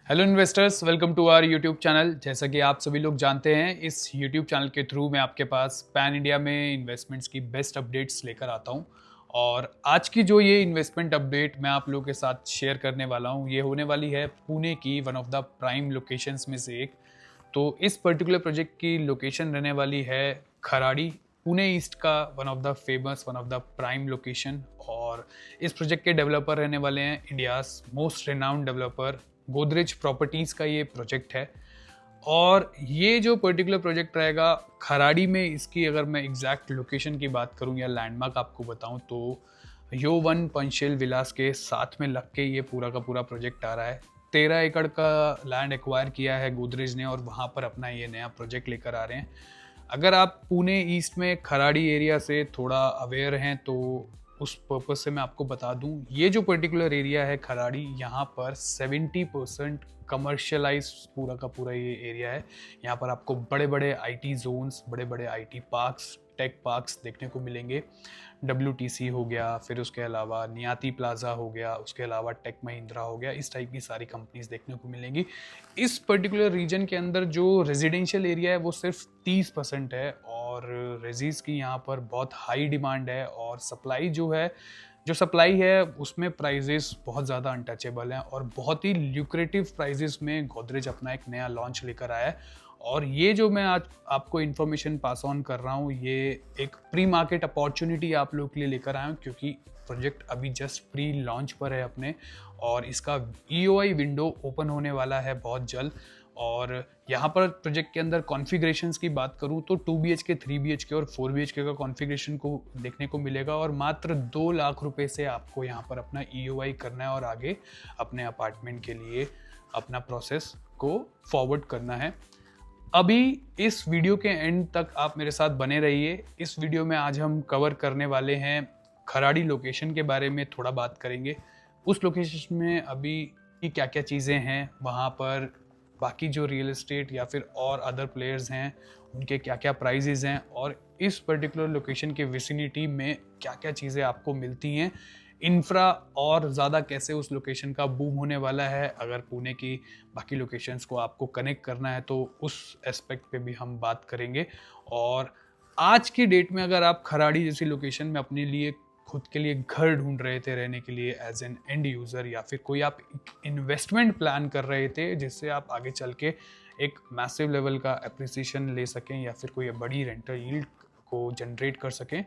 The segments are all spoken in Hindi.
Hello investors, welcome to our YouTube channel. जैसा कि आप सभी लोग जानते हैं, इस यूट्यूब चैनल के थ्रू मैं आपके पास पैन इंडिया में इन्वेस्टमेंट्स की बेस्ट अपडेट्स लेकर आता हूं। और आज की जो ये इन्वेस्टमेंट अपडेट मैं आप लोगों के साथ शेयर करने वाला हूं, ये होने वाली है पुणे की one of the prime locations में से एक। तो इस पर्टिकुलर प्रोजेक्ट की लोकेशन रहने वाली है खराड़ी, पुणे ईस्ट का one of the famous, one of the prime location. और इस प्रोजेक्ट के डेवलपर रहने वाले हैं India's most renowned developer Godrej properties का ये प्रोजेक्ट है। और ये जो पर्टिकुलर प्रोजेक्ट रहेगा खराड़ी में, इसकी अगर मैं एग्जैक्ट लोकेशन की बात करूं या लैंडमार्क आपको बताऊं तो यो1 पंचशील विलास के साथ में लग के ये पूरा का पूरा प्रोजेक्ट आ रहा है। 13 एकड़ का लैंड एक्वायर किया है गोदरेज ने और वहाँ पर अपना ये नया प्रोजेक्ट लेकर आ रहे हैं। अगर आप पुणे ईस्ट में खराड़ी एरिया से थोड़ा अवेयर हैं तो उस पर्पज से मैं आपको बता दूं, ये जो पर्टिकुलर एरिया है खराड़ी, यहाँ पर 70% कमर्शियलाइज पूरा का पूरा ये एरिया है। यहाँ पर आपको बड़े बड़े आईटी जोन्स, बड़े बड़े आईटी पार्क्स, टेक पार्क्स देखने को मिलेंगे। WTC हो गया, फिर उसके अलावा नियाती प्लाजा हो गया, उसके अलावा टेक महिंद्रा हो गया, इस टाइप की सारी कंपनीज देखने को मिलेंगी। इस पर्टिकुलर रीजन के अंदर जो रेजिडेंशियल एरिया है वो सिर्फ 30% है और रेजीज की यहाँ पर बहुत हाई डिमांड है। और सप्लाई जो सप्लाई है उसमें प्राइजेस बहुत ज़्यादा अनटचेबल हैं और बहुत ही ल्यूक्रेटिव प्राइजेस में गोदरेज अपना एक नया लॉन्च लेकर आया है। और ये जो मैं आज आपको इन्फॉर्मेशन पास ऑन कर रहा हूँ, ये एक प्री मार्केट अपॉर्चुनिटी आप लोग के लिए लेकर आया हूँ, क्योंकि प्रोजेक्ट अभी जस्ट प्री लॉन्च पर है अपने, और इसका EOI विंडो ओपन होने वाला है बहुत जल्द। और यहाँ पर प्रोजेक्ट के अंदर कॉन्फ़िगरेशंस की बात करूँ तो 2 BHK, 3 BHK और 4 BHK का कॉन्फ़िगरेशन को देखने को मिलेगा। और मात्र 2 लाख रुपए से आपको यहाँ पर अपना EOI करना है और आगे अपने अपार्टमेंट के लिए अपना प्रोसेस को फॉरवर्ड करना है। अभी इस वीडियो के एंड तक आप मेरे साथ बने रहिए। इस वीडियो में आज हम कवर करने वाले हैं खराड़ी लोकेशन के बारे में, थोड़ा बात करेंगे उस लोकेशन में अभी की क्या क्या चीज़ें हैं, वहाँ पर बाकी जो रियल एस्टेट या फिर और अदर प्लेयर्स हैं उनके क्या क्या प्राइजेज़ हैं, और इस पर्टिकुलर लोकेशन के विसिनिटी में क्या क्या चीज़ें आपको मिलती हैं, इंफ्रा और ज़्यादा कैसे उस लोकेशन का बूम होने वाला है। अगर पुणे की बाकी लोकेशंस को आपको कनेक्ट करना है तो उस एस्पेक्ट पे भी हम बात करेंगे। और आज की डेट में अगर आप खराड़ी जैसी लोकेशन में अपने लिए खुद के लिए घर ढूंढ रहे थे रहने के लिए एज एन एंड यूज़र, या फिर कोई आप इन्वेस्टमेंट प्लान कर रहे थे जिससे आप आगे चल के एक मैसिव लेवल का एप्रिसिएशन ले सकें या फिर कोई बड़ी रेंटल यील्ड को जनरेट कर सकें,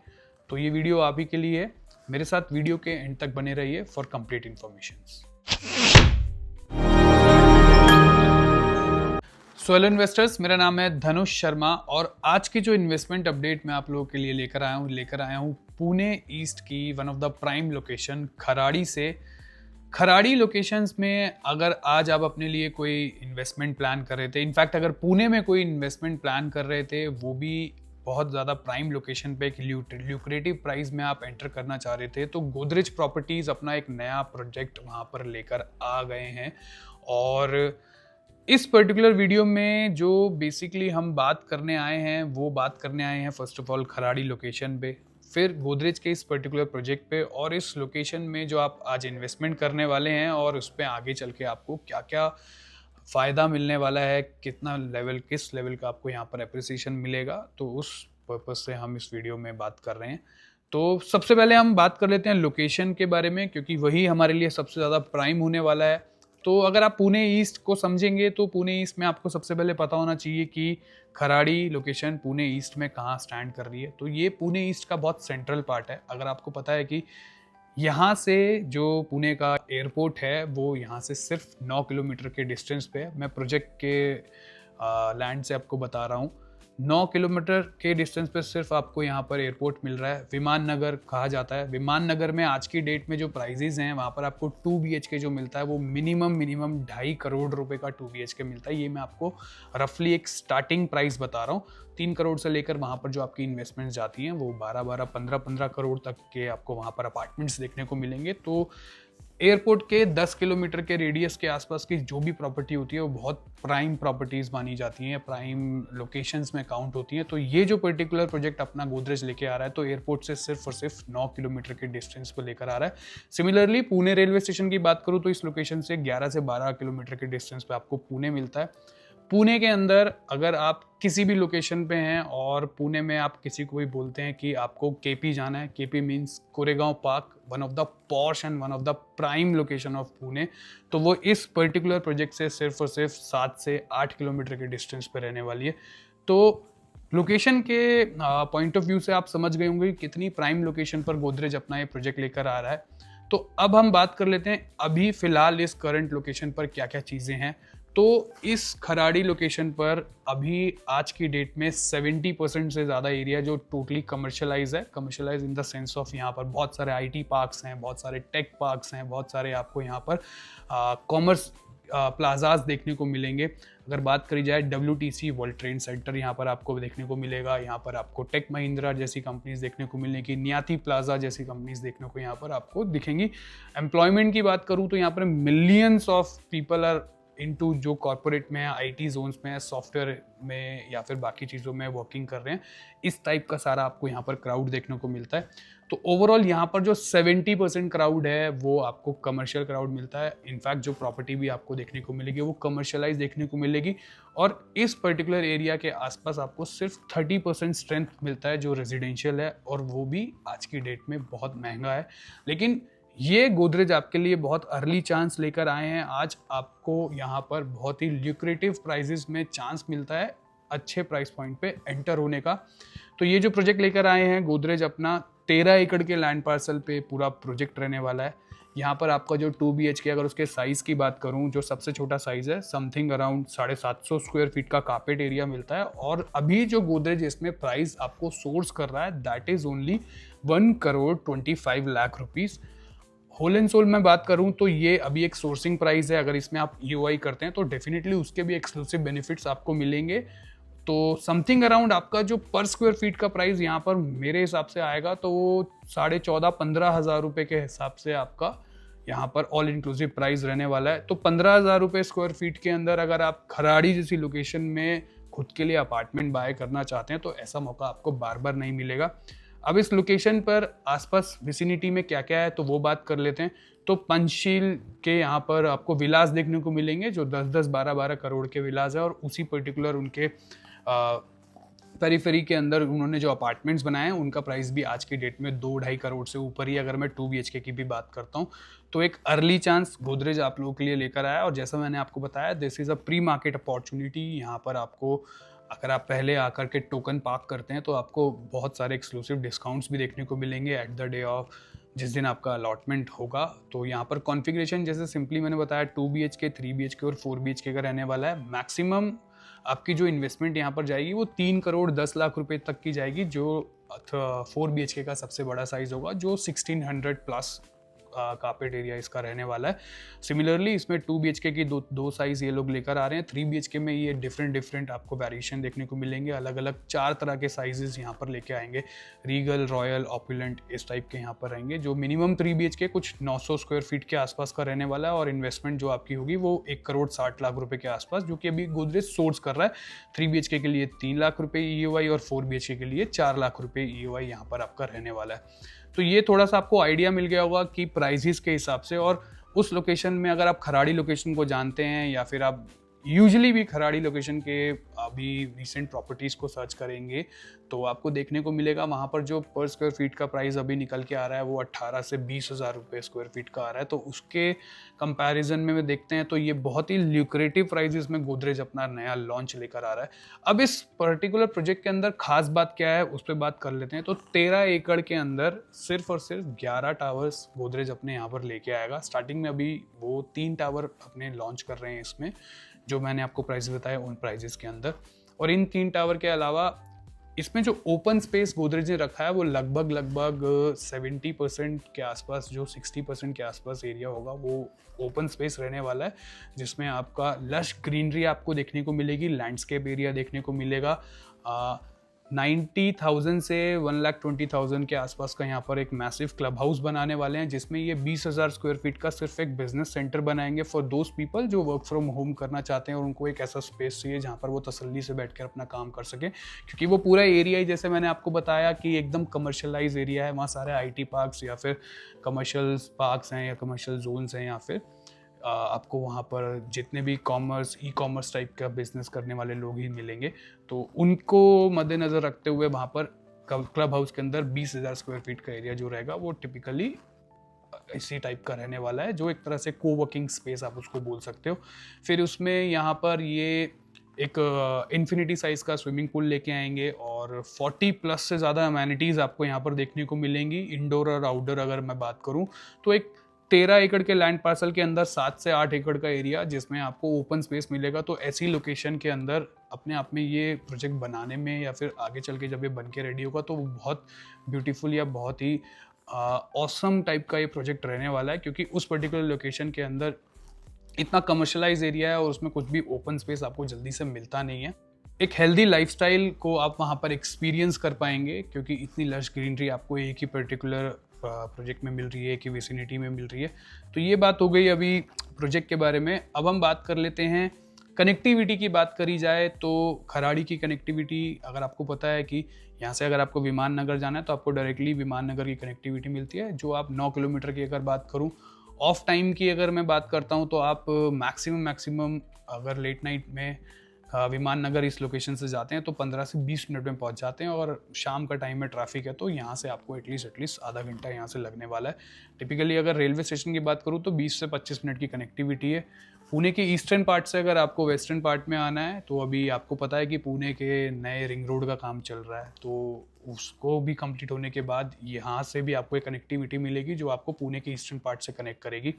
तो ये वीडियो आप ही के लिए है। मेरे साथ वीडियो के एंड तक बने रहिए for complete information. Hello investors, मेरा नाम है धनुष शर्मा और आज की जो इन्वेस्टमेंट अपडेट मैं आप लोगों के लिए लेकर आया हूँ पुणे ईस्ट की one of the prime location Kharadi से। खराड़ी लोकेशंस में अगर आज आप अपने लिए कोई इन्वेस्टमेंट प्लान कर रहे थे, इनफैक्ट अगर पुणे में कोई इन्वेस्टमेंट प्लान कर रहे थे, वो भी बहुत ज़्यादा प्राइम लोकेशन पे एक ल्यूक्रेटिव प्राइस में आप एंटर करना चाह रहे थे, तो गोदरेज प्रॉपर्टीज़ अपना एक नया प्रोजेक्ट वहाँ पर लेकर आ गए हैं। और इस पर्टिकुलर वीडियो में जो बेसिकली हम बात करने आए हैं first of all Kharadi location पे, फिर गोदरेज के इस पर्टिकुलर प्रोजेक्ट पे, और इस लोकेशन में जो आप आज इन्वेस्टमेंट करने वाले हैं और उस पर आगे चल के आपको क्या क्या फ़ायदा मिलने वाला है, किस लेवल का आपको यहाँ पर एप्रिसिएशन मिलेगा, तो उस पर्पज़ से हम इस वीडियो में बात कर रहे हैं। तो सबसे पहले हम बात कर लेते हैं लोकेशन के बारे में, क्योंकि वही हमारे लिए सबसे ज़्यादा प्राइम होने वाला है। तो अगर आप पुणे ईस्ट को समझेंगे तो पुणे ईस्ट में आपको सबसे पहले पता होना चाहिए कि खराड़ी लोकेशन पुणे ईस्ट में कहाँ स्टैंड कर रही है। तो ये पुणे ईस्ट का बहुत सेंट्रल पार्ट है। अगर आपको पता है कि यहाँ से जो पुणे का एयरपोर्ट है वो यहाँ से सिर्फ 9 किलोमीटर के डिस्टेंस पे है। मैं प्रोजेक्ट के लैंड से आपको बता रहा हूँ, 9 किलोमीटर के डिस्टेंस पे सिर्फ आपको यहाँ पर एयरपोर्ट मिल रहा है। विमान नगर कहा जाता है। विमान नगर में आज की डेट में जो प्राइजेज हैं वहाँ पर आपको 2 BHK जो मिलता है वो मिनिमम 2.5 करोड़ रुपए का 2 BHK मिलता है। ये मैं आपको रफली एक स्टार्टिंग प्राइस बता रहा हूँ। 3 करोड़ से लेकर वहाँ पर जो आपकी इन्वेस्टमेंट्स जाती हैं वो 12-15 करोड़ तक के आपको वहाँ पर अपार्टमेंट्स देखने को मिलेंगे। तो एयरपोर्ट के 10 किलोमीटर के रेडियस के आसपास की जो भी प्रॉपर्टी होती है वो बहुत प्राइम प्रॉपर्टीज मानी जाती हैं, प्राइम लोकेशंस में काउंट होती हैं। तो ये जो पर्टिकुलर प्रोजेक्ट अपना गोदरेज लेके आ रहा है तो एयरपोर्ट से सिर्फ और सिर्फ 9 किलोमीटर के डिस्टेंस पर लेकर आ रहा है। सिमिलरली पुणे रेलवे स्टेशन की बात करूँ तो इस लोकेशन से 11 से 12 किलोमीटर के डिस्टेंस पे आपको पुणे मिलता है। पुणे के अंदर अगर आप किसी भी लोकेशन पे हैं और पुणे में आप किसी को भी बोलते हैं कि आपको केपी जाना है, KP means Koregaon park, one of the posh and one of the prime location of Pune, तो वो इस पर्टिकुलर प्रोजेक्ट से सिर्फ और सिर्फ 7 से 8 किलोमीटर के डिस्टेंस पे रहने वाली है। तो लोकेशन के पॉइंट ऑफ व्यू से आप समझ गए होंगे कितनी प्राइम लोकेशन पर गोदरेज अपना ये प्रोजेक्ट लेकर आ रहा है। तो अब हम बात कर लेते हैं अभी फिलहाल इस करंट लोकेशन पर क्या क्या चीज़ें हैं। तो इस खराड़ी लोकेशन पर अभी आज की डेट में 70% से ज़्यादा एरिया जो टोटली कमर्शलाइज है, commercialise in the sense of यहाँ पर बहुत सारे आईटी पार्क्स हैं, बहुत सारे टेक पार्क्स हैं, बहुत सारे आपको यहाँ पर कॉमर्स प्लाजाज देखने को मिलेंगे। अगर बात करी जाए WTC वर्ल्ड ट्रेड सेंटर यहाँ पर आपको देखने को मिलेगा, यहाँ पर आपको टेक महिंद्रा जैसी कंपनीज देखने को मिलेगी, नियाती प्लाजा जैसी कंपनीज देखने को यहाँ पर आपको दिखेंगी। एम्प्लॉयमेंट की बात करूँ तो यहाँ पर millions of people are into जो कॉर्पोरेट में है, IT जोन्स में है, सॉफ्टवेयर में या फिर बाकी चीज़ों में वर्किंग कर रहे हैं, इस टाइप का सारा आपको यहाँ पर क्राउड देखने को मिलता है। तो ओवरऑल यहाँ पर जो 70% क्राउड है वो आपको कमर्शियल क्राउड मिलता है। इनफैक्ट जो प्रॉपर्टी भी आपको देखने को मिलेगी वो कमर्शियलाइज देखने को मिलेगी और इस पर्टिकुलर एरिया के आसपास आपको सिर्फ 30% स्ट्रेंथ मिलता है जो रेजिडेंशियल है, और वो भी आज की डेट में बहुत महंगा है। लेकिन ये गोदरेज आपके लिए बहुत अर्ली चांस लेकर आए हैं। आज आपको यहाँ पर बहुत ही ल्यूक्रेटिव प्राइजेस में चांस मिलता है अच्छे प्राइस पॉइंट पे एंटर होने का। तो ये जो प्रोजेक्ट लेकर आए हैं गोदरेज अपना 13 एकड़ के लैंड पार्सल पे पूरा प्रोजेक्ट रहने वाला है। यहाँ पर आपका जो 2 BHK अगर उसके साइज़ की बात करूँ, जो सबसे छोटा साइज़ है समथिंग अराउंड 750 स्क्वायर फीट का कारपेट एरिया मिलता है। और अभी जो गोदरेज इसमें प्राइस आपको सोर्स कर रहा है that is only 1,25 lakh rupees. Whole and sole में बात करूं तो ये अभी एक सोर्सिंग प्राइस है। अगर इसमें आप EOI करते हैं तो डेफिनेटली उसके भी एक्सक्लूसिव बेनिफिट्स आपको मिलेंगे। तो समथिंग अराउंड आपका जो पर स्क्वायर फीट का प्राइस यहाँ पर मेरे हिसाब से आएगा तो 14,500-15 हज़ार रुपये के हिसाब से आपका यहाँ पर ऑल इंक्लूसिव प्राइस रहने वाला है। तो 15,000 रुपये स्क्वायर फीट के अंदर अगर आप खराड़ी जैसी लोकेशन में खुद के लिए अपार्टमेंट बाय करना चाहते हैं तो ऐसा मौका आपको बार बार नहीं मिलेगा। अब इस लोकेशन पर आसपास विसिनिटी में क्या क्या है तो वो बात कर लेते हैं। तो पंचशील के यहाँ पर आपको विलास देखने को मिलेंगे जो 10-10, 12-12 करोड़ के विलास है, और उसी पर्टिकुलर उनके पेरिफेरी के अंदर उन्होंने जो अपार्टमेंट्स बनाए हैं उनका प्राइस भी आज की डेट में 2-2.5 करोड़ से ऊपर ही। अगर मैं 2 BHK की भी बात करता हूँ तो एक अर्ली चांस गोदरेज आप लोगों के लिए लेकर आया। और जैसा मैंने आपको बताया this is a pre market opportunity. यहाँ पर आपको अगर आप पहले आकर के टोकन पार्क करते हैं तो आपको बहुत सारे एक्सक्लूसिव डिस्काउंट्स भी देखने को मिलेंगे एट द डे ऑफ जिस दिन आपका अलॉटमेंट होगा। तो यहाँ पर कॉन्फ़िगरेशन जैसे सिंपली मैंने बताया 2 BHK, 3 BHK और 4 BHK का रहने वाला है। मैक्सिमम आपकी जो इन्वेस्टमेंट यहाँ पर जाएगी वो 3 करोड़ 10 लाख रुपए तक की जाएगी, जो 4 BHK का सबसे बड़ा साइज़ होगा जो 1600 प्लस कारपेट एरिया इसका रहने वाला है। सिमिलरली इसमें 2 BHK की दो साइज़ ये लोग लेकर आ रहे हैं। 3 BHK में ये डिफरेंट आपको वेरिएशन देखने को मिलेंगे। अलग अलग 4 तरह के साइजेस यहाँ पर लेके आएंगे। रीगल, रॉयल, ऑपुलेंट इस टाइप के यहाँ पर रहेंगे। जो मिनिमम 3 BHK कुछ 900 स्क्वायर फीट के आसपास का रहने वाला है, और इन्वेस्टमेंट जो आपकी होगी वो 1 करोड़ 60 लाख रुपए के आसपास, जो कि अभी गोदरेज सोर्स कर रहा है। 3 BHK के लिए 3 लाख रुपए EOI और 4 BHK के लिए 4 लाख रुपए EOI यहाँ पर आपका रहने वाला है। तो ये थोड़ा सा आपको आइडिया मिल गया होगा कि प्राइसेस के हिसाब से। और उस लोकेशन में अगर आप खराड़ी लोकेशन को जानते हैं या फिर आप यूजुअली भी खराड़ी लोकेशन के अभी रिसेंट प्रॉपर्टीज़ को सर्च करेंगे तो आपको देखने को मिलेगा वहाँ पर जो पर स्क्वायर फीट का प्राइस अभी निकल के आ रहा है वो 18 से 20 हज़ार रुपये स्क्वायर फीट का आ रहा है। तो उसके कंपैरिजन में देखते हैं तो ये बहुत ही ल्यूक्रेटिव प्राइजेस में गोदरेज अपना नया लॉन्च लेकर आ रहा है। अब इस पर्टिकुलर प्रोजेक्ट के अंदर खास बात क्या है उस पर बात कर लेते हैं। तो 13 एकड़ के अंदर सिर्फ और सिर्फ 11 टावर्स गोदरेज अपने यहाँ पर लेके आएगा। स्टार्टिंग में अभी वो 3 टावर अपने लॉन्च कर रहे हैं इसमें, जो मैंने आपको प्राइस बताया उन प्राइजेस के अंदर। और इन 3 टावर के अलावा इसमें जो ओपन स्पेस गोदरेज ने रखा है वो लगभग 70% के आसपास, जो 60% के आसपास एरिया होगा वो ओपन स्पेस रहने वाला है, जिसमें आपका लश ग्रीनरी आपको देखने को मिलेगी, लैंडस्केप एरिया देखने को मिलेगा। 90,000 से 1,20,000 के आसपास का यहाँ पर एक मैसिव क्लब हाउस बनाने वाले हैं, जिसमें ये 20,000 स्क्वायर फीट का सिर्फ एक बिजनेस सेंटर बनाएंगे फॉर दोज पीपल जो वर्क फ्रॉम होम करना चाहते हैं और उनको एक ऐसा स्पेस चाहिए जहाँ पर वो तसल्ली से बैठकर अपना काम कर सके, क्योंकि वो पूरा एरिया ही जैसे मैंने आपको बताया कि एकदम कमर्शलाइज एरिया है। वहाँ सारे IT पार्क्स या फिर कमर्शियल पार्क्स हैं या कमर्शियल जोन्स हैं, या फिर आपको वहाँ पर जितने भी ई-कॉमर्स टाइप का बिजनेस करने वाले लोग ही मिलेंगे। तो उनको मद्देनज़र रखते हुए वहाँ पर क्लब हाउस के अंदर 20,000 स्क्वायर फीट का एरिया जो रहेगा वो टिपिकली इसी टाइप का रहने वाला है, जो एक तरह से कोवर्किंग स्पेस आप उसको बोल सकते हो। फिर उसमें यहाँ पर ये एक इन्फिनिटी साइज़ का स्विमिंग पूल लेके आएंगे और 40+ से ज़्यादा अमेनिटीज़ आपको यहाँ पर देखने को मिलेंगी, इंडोर और आउटडोर अगर मैं बात करूँ तो। एक 13 एकड़ के लैंड पार्सल के अंदर 7 से 8 एकड़ का एरिया जिसमें आपको ओपन स्पेस मिलेगा। तो ऐसी लोकेशन के अंदर अपने आप में ये प्रोजेक्ट बनाने में या फिर आगे चल के जब ये बन के रेडी होगा तो वो बहुत ब्यूटीफुल या बहुत ही ऑसम टाइप का ये प्रोजेक्ट रहने वाला है, क्योंकि उस पर्टिकुलर लोकेशन के अंदर इतना कमर्शलाइज एरिया है और उसमें कुछ भी ओपन स्पेस आपको जल्दी से मिलता नहीं है। एक हेल्दी लाइफस्टाइल को आप वहाँ पर एक्सपीरियंस कर पाएंगे, क्योंकि इतनी लश ग्रीनरी आपको एक ही पर्टिकुलर प्रोजेक्ट में मिल रही है, एक ही विसिनिटी में मिल रही है। तो ये बात हो गई अभी प्रोजेक्ट के बारे में। अब हम बात कर लेते हैं कनेक्टिविटी की। बात करी जाए तो खराड़ी की कनेक्टिविटी, अगर आपको पता है कि यहाँ से अगर आपको विमान नगर जाना है तो आपको डायरेक्टली विमान नगर की कनेक्टिविटी मिलती है, जो आप 9 किलोमीटर की अगर बात करूँ। ऑफ टाइम की अगर मैं बात करता हूँ तो आप मैक्सिमम अगर लेट नाइट में विमान नगर इस लोकेशन से जाते हैं तो 15 से 20 मिनट में पहुंच जाते हैं, और शाम का टाइम में ट्रैफिक है तो यहाँ से आपको एटलीस्ट आधा घंटा यहाँ से लगने वाला है। टिपिकली अगर रेलवे स्टेशन की बात करूँ तो 20 से 25 मिनट की कनेक्टिविटी है। पुणे के ईस्टर्न पार्ट से अगर आपको वेस्टर्न पार्ट में आना है तो अभी आपको पता है कि पुणे के नए रिंग रोड का काम चल रहा है, तो उसको भी कंप्लीट होने के बाद यहाँ से भी आपको एक कनेक्टिविटी मिलेगी जो आपको पुणे के ईस्टर्न पार्ट से कनेक्ट करेगी।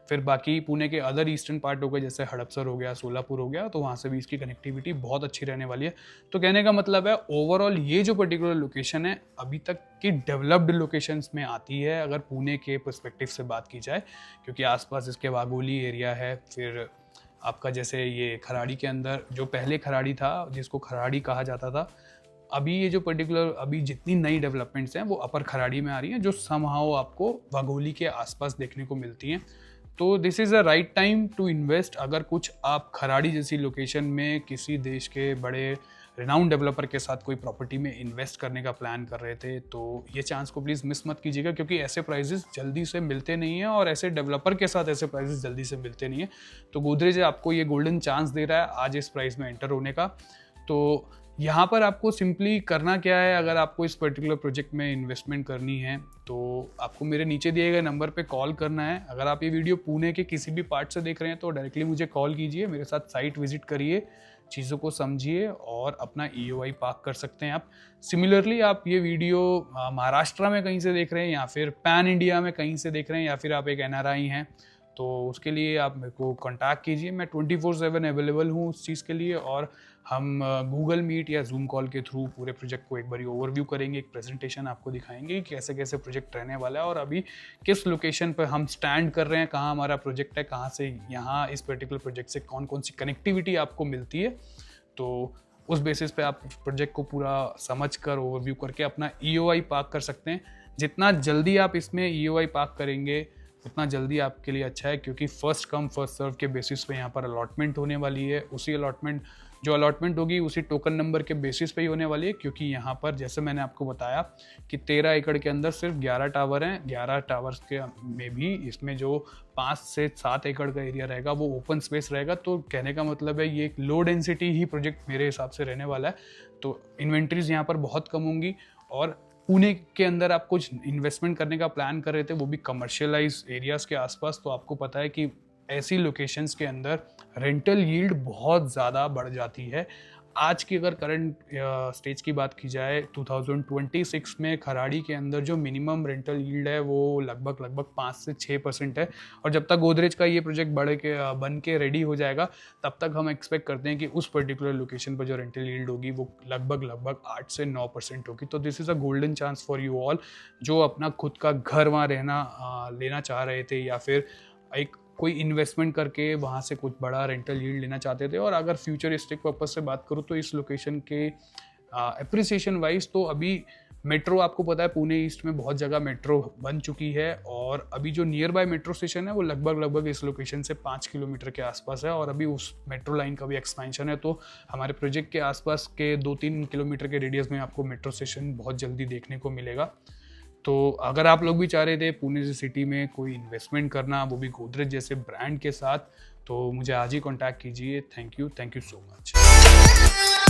फिर बाकी पुणे के अदर ईस्टर्न पार्ट हो गए जैसे हड़पसर हो गया, सोलापुर हो गया, तो वहाँ से भी इसकी कनेक्टिविटी बहुत अच्छी रहने वाली है। तो कहने का मतलब है ओवरऑल ये जो पर्टिकुलर लोकेशन है अभी तक की डेवलप्ड लोकेशंस में आती है अगर पुणे के पर्सपेक्टिव से बात की जाए, क्योंकि आसपास इसके वाघोली एरिया है। फिर आपका जैसे ये खराड़ी के अंदर जो पहले खराड़ी था जिसको खराड़ी कहा जाता था, अभी ये जो पर्टिकुलर अभी जितनी नई डेवलपमेंट्स हैं वो अपर खराड़ी में आ रही हैं जो समहाउ आपको वाघोली के आसपास देखने को मिलती हैं। तो this is a right time to invest. अगर कुछ आप खराड़ी जैसी लोकेशन में किसी देश के बड़े रिनाउंड डेवलपर के साथ कोई प्रॉपर्टी में इन्वेस्ट करने का प्लान कर रहे थे तो ये चांस को प्लीज़ मिस मत कीजिएगा, क्योंकि ऐसे प्राइजेस जल्दी से मिलते नहीं हैं और ऐसे डेवलपर के साथ ऐसे प्राइजेस जल्दी से मिलते नहीं हैं। तो गोदरेज आपको ये गोल्डन चांस दे रहा है आज इस प्राइस में एंटर होने का। तो यहाँ पर आपको सिंपली करना क्या है, अगर आपको इस पर्टिकुलर प्रोजेक्ट में इन्वेस्टमेंट करनी है तो आपको मेरे नीचे दिए गए नंबर पे कॉल करना है। अगर आप ये वीडियो पुणे के किसी भी पार्ट से देख रहे हैं तो डायरेक्टली मुझे कॉल कीजिए, मेरे साथ साइट विजिट करिए, चीज़ों को समझिए और अपना EOI पार्क कर सकते हैं आप। सिमिलरली आप ये वीडियो महाराष्ट्र में कहीं से देख रहे हैं या फिर पैन इंडिया में कहीं से देख रहे हैं या फिर आप एक NRI हैं तो उसके लिए आप मेरे को कांटेक्ट कीजिए। मैं 24/7 अवेलेबल हूँ उस चीज़ के लिए, और हम गूगल मीट या जूम कॉल के थ्रू पूरे प्रोजेक्ट को एक बारी ओवरव्यू करेंगे, एक प्रेजेंटेशन आपको दिखाएंगे कि कैसे कैसे प्रोजेक्ट रहने वाला है और अभी किस लोकेशन पर हम स्टैंड कर रहे हैं, कहाँ हमारा प्रोजेक्ट है, कहाँ से यहाँ इस पर्टिकुलर प्रोजेक्ट से कौन कौन सी कनेक्टिविटी आपको मिलती है। तो उस बेसिस पे आप प्रोजेक्ट को पूरा समझ कर ओवरव्यू करके अपना EOI पार्क कर सकते हैं। जितना जल्दी आप इसमें EOI पार्क करेंगे उतना जल्दी आपके लिए अच्छा है, क्योंकि फर्स्ट कम फर्स्ट सर्व के बेसिस पे यहाँ पर अलॉटमेंट होने वाली है। उसी अलॉटमेंट होगी उसी टोकन नंबर के बेसिस पे ही होने वाली है, क्योंकि यहाँ पर जैसे मैंने आपको बताया कि 13 एकड़ के अंदर सिर्फ 11 टावर हैं। 11 टावर्स के में भी इसमें जो 5 से 7 एकड़ का एरिया रहेगा वो ओपन स्पेस रहेगा। तो कहने का मतलब है ये एक लो डेंसिटी ही प्रोजेक्ट मेरे हिसाब से रहने वाला है। तो इन्वेंट्रीज यहाँ पर बहुत कम होंगी, और पुणे के अंदर आप कुछ इन्वेस्टमेंट करने का प्लान कर रहे थे वो भी कमर्शियलाइज एरियाज़ के आसपास, तो आपको पता है कि ऐसी लोकेशंस के अंदर रेंटल यील्ड बहुत ज़्यादा बढ़ जाती है। आज की अगर करंट स्टेज की बात की जाए 2026 में खराड़ी के अंदर जो मिनिमम रेंटल यील्ड है वो लगभग 5 से 6% है, और जब तक गोदरेज का ये प्रोजेक्ट बन के रेडी हो जाएगा तब तक हम एक्सपेक्ट करते हैं कि उस पर्टिकुलर लोकेशन पर जो रेंटल यील्ड होगी वो लगभग 8 से 9% होगी। तो this is a golden chance for you all जो अपना खुद का घर वहाँ लेना चाह रहे थे या फिर एक कोई इन्वेस्टमेंट करके वहाँ से कुछ बड़ा रेंटल यील्ड लेना चाहते थे। और अगर फ्यूचरिस्टिक पर्पस से बात करूँ तो इस लोकेशन के एप्रिसिएशन वाइज तो अभी मेट्रो आपको पता है पुणे ईस्ट में बहुत जगह मेट्रो बन चुकी है, और अभी जो नियर बाय मेट्रो स्टेशन है वो लगभग इस लोकेशन से 5 किलोमीटर के आसपास है, और अभी उस मेट्रो लाइन का भी एक्सपेंशन है। तो हमारे प्रोजेक्ट के आसपास के 2-3 किलोमीटर के रेडियस में आपको मेट्रो स्टेशन बहुत जल्दी देखने को मिलेगा। तो अगर आप लोग भी चाह रहे थे पुणे सिटी में कोई इन्वेस्टमेंट करना, वो भी गोदरेज जैसे ब्रांड के साथ, तो मुझे आज ही कॉन्टैक्ट कीजिए। Thank you so much.